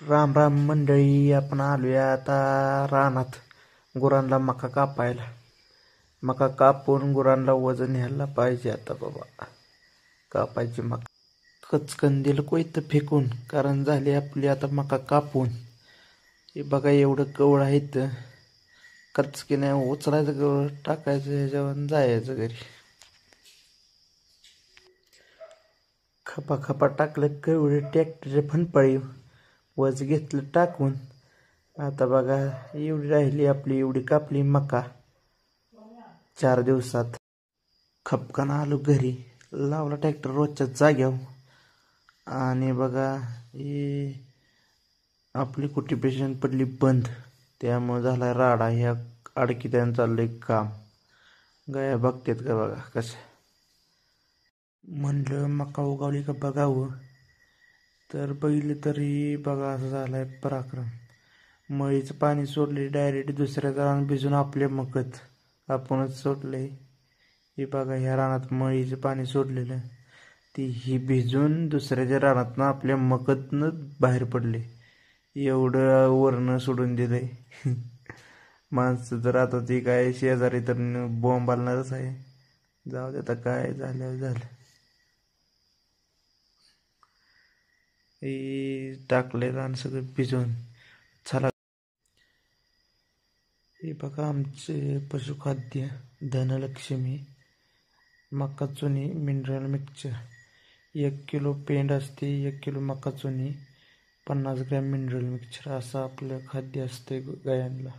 राम राम मंडळी, आपण आलोय आता रानात गुरांना मका कापायला. मका कापून गुरांना वजन न्यायला पाहिजे. आता बाबा कापायची मका कचकन दिलं कोयतं फेकून, कारण झाली आपली आता मका कापून. हे बघा एवढं गवळ आहेत, कचकीने उचलायचं गवळ, टाकायचं ह्याच्यावर, जायचं घरी. खपा खपा टाकलं गवळ ट्रॅक्टरच्या फनपाळी, वज घेतलं टाकून. आता बघा एवढी राहिली आपली, एवढी कापली मका 4 दिवसात. खपकान आलो घरी, लावला ट्रॅक्टर रोजच्या जाग्यावर. आणि बघा ही आपली कुटी पेशंट पडली बंद, त्यामुळे झाला राडा. ह्या अडकी त्यानं चाललंय काम. गाया बघतात का बघा कसं. म्हणलं मका उगावली का बघावं, तर बघितलं तरी बघा असं झालाय पराक्रम. मळीचं पाणी सोडले डायरेक्ट दुसऱ्या रानात भिजून आपल्या मकत आपणच सोडलंय. हे बघा ह्या रानात मळीचं पाणी सोडलेलं, ती ही भिजून दुसऱ्याच्या रानातनं आपल्या मकतनं बाहेर पडले. एवढं वरनं सोडून दिलंय. माणसं तर आता ती काय शेजारी तर बॉम्ब आलणारच आहे. जाऊ दे आता, काय झालं झालं. हे टाकले रान सगळं भिजून. चला हे बघा आमचे पशुखाद्य धनलक्ष्मी मका चुनी मिनरल मिक्सचर. 1 किलो पेंड असते, 1 किलो मका चुनी, 50 ग्रॅम मिनरल मिक्सचर, असं आपलं खाद्य असते गायांना.